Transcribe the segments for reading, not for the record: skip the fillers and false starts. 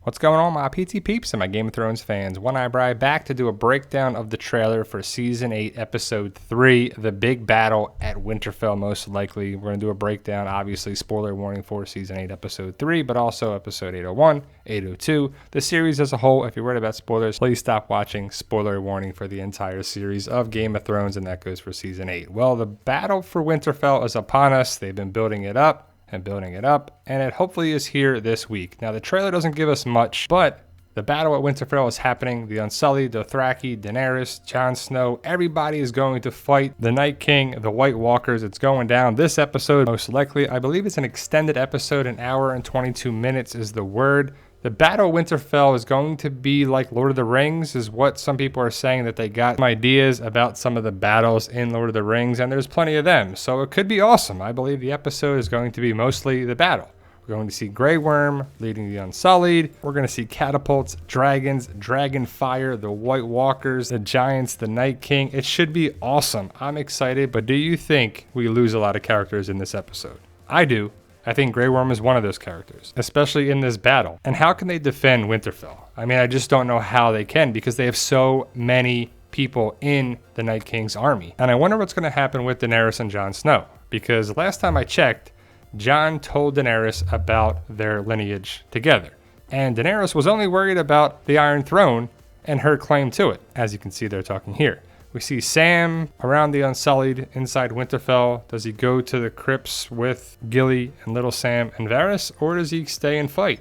What's going on, my PT peeps and my Game of Thrones fans? One Eye Bri back to do a breakdown of the trailer for Season 8, Episode 3, the big battle at Winterfell, most likely. We're going to do a breakdown, obviously, spoiler warning for Season 8, Episode 3, but also Episode 801, 802, the series as a whole. If you're worried about spoilers, please stop watching. Spoiler warning for the entire series of Game of Thrones, and that goes for Season 8. Well, the battle for Winterfell is upon us. They've been building it up and building it up, and it hopefully is here this week. Now, the trailer doesn't give us much, but the battle at Winterfell is happening. The Unsullied, Dothraki, Daenerys, Jon Snow, everybody is going to fight the Night King, the White Walkers. It's going down this episode, most likely. I believe it's an extended episode, an hour and 22 minutes is the word. The Battle of Winterfell is going to be like Lord of the Rings, is what some people are saying, that they got some ideas about some of the battles in Lord of the Rings, and there's plenty of them. So it could be awesome. I believe the episode is going to be mostly the battle. We're going to see Grey Worm leading the Unsullied. We're going to see catapults, dragons, dragon fire, the White Walkers, the giants, the Night King. It should be awesome. I'm excited, but do you think we lose a lot of characters in this episode? I do. I think Grey Worm is one of those characters, especially in this battle. And how can they defend Winterfell? I mean, I just don't know how they can, because they have so many people in the Night King's army. And I wonder what's going to happen with Daenerys and Jon Snow, because last time I checked, Jon told Daenerys about their lineage together. And Daenerys was only worried about the Iron Throne and her claim to it. As you can see, they're talking here. We see Sam around the Unsullied inside Winterfell. Does he go to the crypts with Gilly and Little Sam and Varys, or does he stay and fight?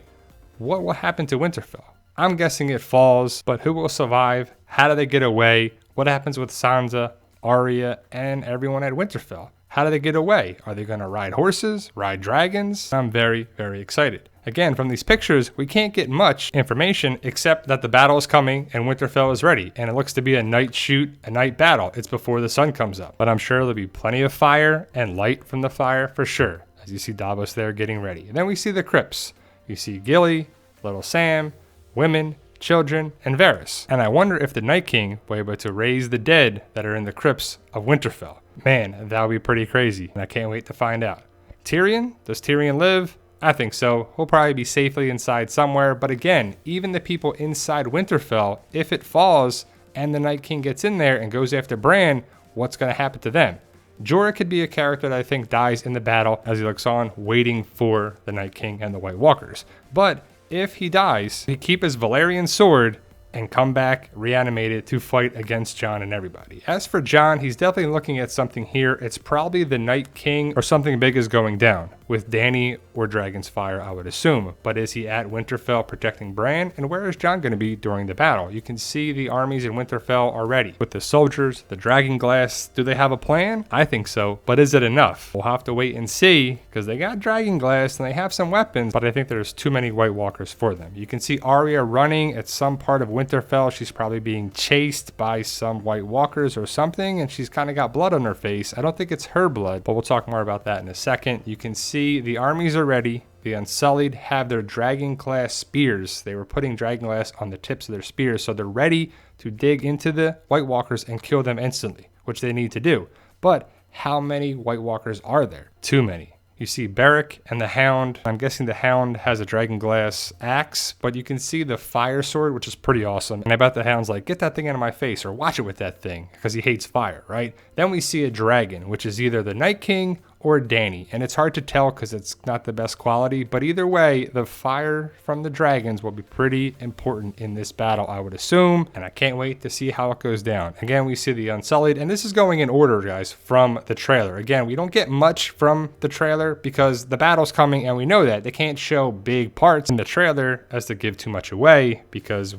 What will happen to Winterfell? I'm guessing it falls, but who will survive? How do they get away? What happens with Sansa, Arya, and everyone at Winterfell? How do they get away? Are they going to ride horses, ride dragons? I'm very, very excited. Again, from these pictures, we can't get much information except that the battle is coming and Winterfell is ready. And it looks to be a night shoot, a night battle. It's before the sun comes up. But I'm sure there'll be plenty of fire and light from the fire for sure. As you see Davos there getting ready. And then we see the crypts. You see Gilly, Little Sam, women, children, and Varys. And I wonder if the Night King will be able to raise the dead that are in the crypts of Winterfell. Man, that would be pretty crazy. And I can't wait to find out. Tyrion? Does Tyrion live? I think so. He'll probably be safely inside somewhere. But again, even the people inside Winterfell, if it falls and the Night King gets in there and goes after Bran, what's going to happen to them? Jorah could be a character that I think dies in the battle as he looks on, waiting for the Night King and the White Walkers. But if he dies, he keep his Valyrian sword and come back reanimated to fight against Jon and everybody. As for Jon, he's definitely looking at something here. It's probably the Night King or something big is going down with Dany or Dragon's Fire, I would assume. But is he at Winterfell protecting Bran? And where is Jon going to be during the battle? You can see the armies in Winterfell already with the soldiers, the dragon glass. Do they have a plan? I think so, but is it enough? We'll have to wait and see, because they got dragon glass and they have some weapons, but I think there's too many White Walkers for them. You can see Arya running at some part of Winterfell. She's probably being chased by some White Walkers or something, and she's kind of got blood on her face. I don't think it's her blood, but we'll talk more about that in a second. You can see the armies are ready. The Unsullied have their dragon glass spears. They were putting dragon glass on the tips of their spears, so they're ready to dig into the White Walkers and kill them instantly, which they need to do. But how many White Walkers are there? Too many. You see Beric and the Hound. I'm guessing the Hound has a dragon glass axe, but you can see the fire sword, which is pretty awesome. And I bet the Hound's like, get that thing out of my face, or watch it with that thing, because he hates fire, right? Then we see a dragon, which is either the Night King or Dany. And it's hard to tell because it's not the best quality, but either way, the fire from the dragons will be pretty important in this battle, I would assume. And I can't wait to see how it goes down. Again, we see the Unsullied, and this is going in order, guys, from the trailer. Again, we don't get much from the trailer because the battle's coming and we know that. They can't show big parts in the trailer as to give too much away, because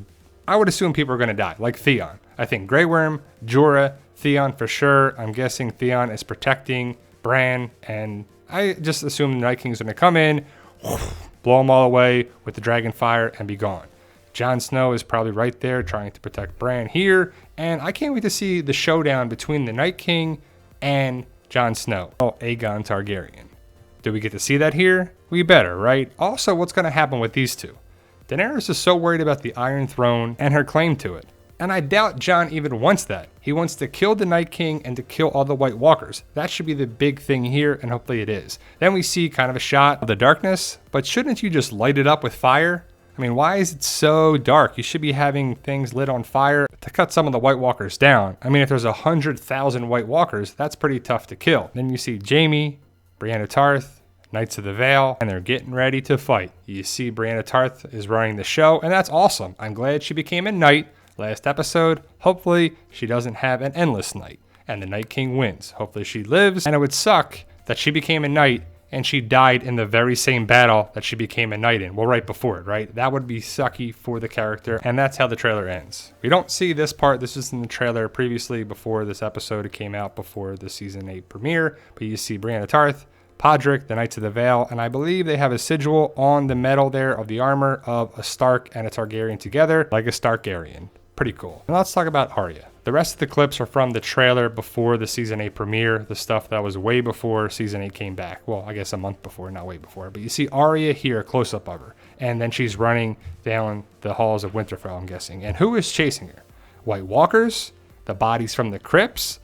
I would assume people are going to die, like Theon. I think Grey Worm, Jorah, Theon for sure. I'm guessing Theon is protecting Bran, and I just assume the Night King's going to come in, blow them all away with the dragon fire, and be gone. Jon Snow is probably right there trying to protect Bran here, and I can't wait to see the showdown between the Night King and Jon Snow. Oh, Aegon Targaryen. Do we get to see that here? We better, right? Also, what's going to happen with these two? Daenerys is so worried about the Iron Throne and her claim to it. And I doubt Jon even wants that. He wants to kill the Night King and to kill all the White Walkers. That should be the big thing here, and hopefully it is. Then we see kind of a shot of the darkness, but shouldn't you just light it up with fire? I mean, why is it so dark? You should be having things lit on fire to cut some of the White Walkers down. I mean, if there's 100,000 White Walkers, that's pretty tough to kill. Then you see Jaime, Brienne of Tarth, Knights of the Vale, and they're getting ready to fight. You see Brienne of Tarth is running the show, and that's awesome. I'm glad she became a knight last episode. Hopefully, she doesn't have an endless night, and the Night King wins. Hopefully, she lives, and it would suck that she became a knight and she died in the very same battle that she became a knight in. Well, right before it, right? That would be sucky for the character, and that's how the trailer ends. We don't see this part. This is in the trailer previously before this episode. It came out before the Season 8 premiere, but you see Brienne of Tarth, Podrick, the Knights of the Vale, and I believe they have a sigil on the metal there of the armor of a Stark and a Targaryen together, like a Starkarian. Pretty cool. And let's talk about Arya. The rest of the clips are from the trailer before the Season 8 premiere, the stuff that was way before Season 8 came back. Well, I guess a month before, not way before. But you see Arya here, a close-up of her. And then she's running down the halls of Winterfell, I'm guessing. And who is chasing her? White Walkers? The bodies from the crypts?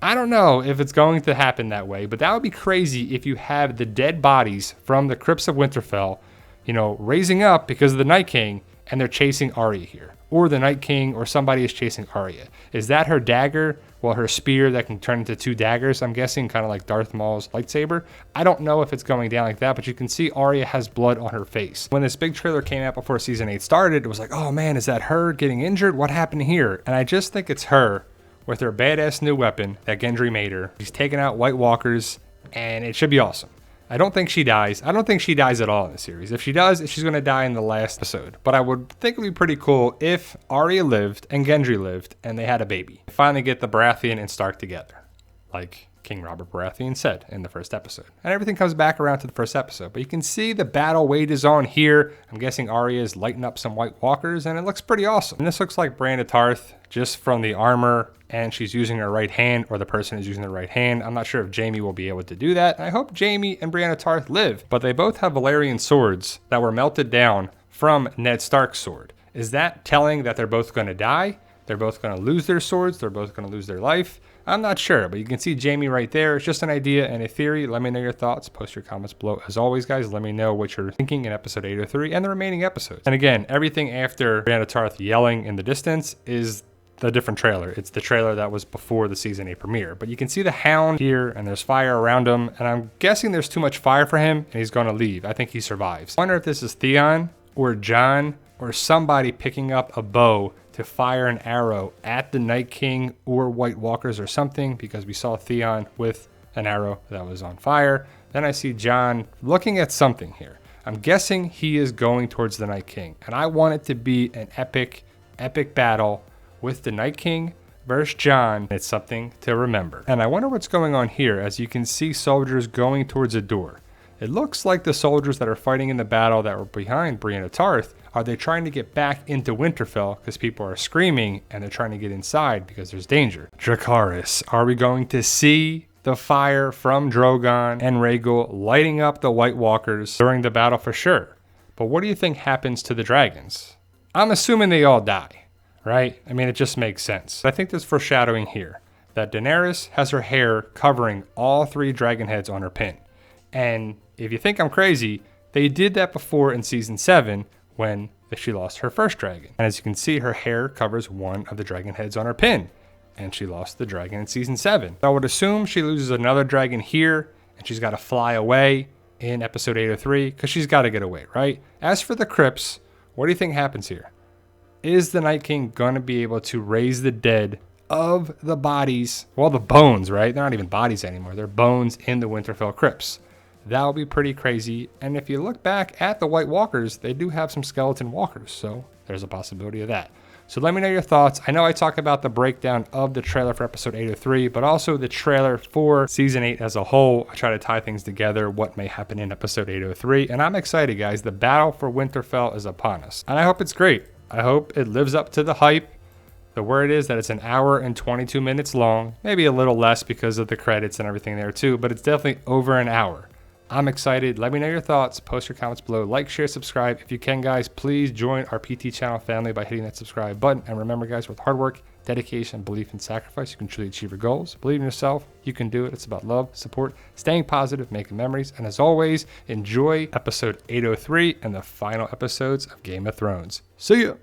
I don't know if it's going to happen that way, but that would be crazy if you have the dead bodies from the crypts of Winterfell, you know, raising up because of the Night King, and they're chasing Arya here. Or the Night King or somebody is chasing Arya. Is that her dagger? Well, her spear that can turn into two daggers, I'm guessing, kind of like Darth Maul's lightsaber. I don't know if it's going down like that, but you can see Arya has blood on her face. When this big trailer came out before Season 8 started, it was like, oh man, is that her getting injured? What happened here? And I just think it's her with her badass new weapon that Gendry made her. She's taking out White Walkers, and it should be awesome. I don't think she dies. I don't think she dies at all in the series. If she does, she's going to die in the last episode. But I would think it would be pretty cool if Arya lived and Gendry lived and they had a baby. Finally get the Baratheon and Stark together, like King Robert Baratheon said in the first episode. And everything comes back around to the first episode. But you can see the battle wages on here. I'm guessing Arya is lighting up some White Walkers, and it looks pretty awesome. And this looks like Brienne of Tarth just from the armor, and she's using her right hand, or the person is using their right hand. I'm not sure if Jaime will be able to do that. I hope Jaime and Brienne of Tarth live, but they both have Valyrian swords that were melted down from Ned Stark's sword. Is that telling that they're both going to die? They're both going to lose their swords? They're both going to lose their life? I'm not sure, but you can see Jaime right there. It's just an idea and a theory. Let me know your thoughts. Post your comments below. As always, guys, let me know what you're thinking in episode 803 and the remaining episodes. And again, everything after Brienne of Tarth yelling in the distance is the different trailer. It's the trailer that was before the Season 8 premiere. But you can see the Hound here, and there's fire around him, and I'm guessing there's too much fire for him, and he's going to leave. I think he survives. I wonder if this is Theon or Jon or somebody picking up a bow to fire an arrow at the Night King or White Walkers or something, because we saw Theon with an arrow that was on fire. Then I see Jon looking at something here. I'm guessing he is going towards the Night King, and I want it to be an epic battle with the Night King versus Jon. It's something to remember. And I wonder what's going on here, as you can see soldiers going towards a door. It looks like the soldiers that are fighting in the battle that were behind Brienne of Tarth, are they trying to get back into Winterfell because people are screaming and they're trying to get inside because there's danger. Dracarys, are we going to see the fire from Drogon and Rhaegal lighting up the White Walkers during the battle for sure? But what do you think happens to the dragons? I'm assuming they all die, right? I mean, it just makes sense. I think there's foreshadowing here that Daenerys has her hair covering all three dragon heads on her pin. And if you think I'm crazy, they did that before in season 7 when she lost her first dragon. And as you can see, her hair covers one of the dragon heads on her pin. And she lost the dragon in season 7. I would assume she loses another dragon here, and she's got to fly away in episode 803, because she's got to get away, right? As for the crypts, what do you think happens here? Is the Night King going to be able to raise the dead of the bodies, well, the bones, right? They're not even bodies anymore. They're bones in the Winterfell crypts. That would be pretty crazy. And if you look back at the White Walkers, they do have some skeleton walkers. So there's a possibility of that. So let me know your thoughts. I know I talked about the breakdown of the trailer for episode 803, but also the trailer for season 8 as a whole. I try to tie things together, what may happen in episode 803. And I'm excited, guys. The battle for Winterfell is upon us. And I hope it's great. I hope it lives up to the hype. The word is that it's an hour and 22 minutes long, maybe a little less because of the credits and everything there too, but it's definitely over an hour. I'm excited. Let me know your thoughts. Post your comments below. Like, share, subscribe. If you can, guys, please join our PT channel family by hitting that subscribe button. And remember, guys, with hard work, dedication, belief, and sacrifice, you can truly achieve your goals. Believe in yourself. You can do it. It's about love, support, staying positive, making memories. And as always, enjoy episode 803 and the final episodes of Game of Thrones. See ya!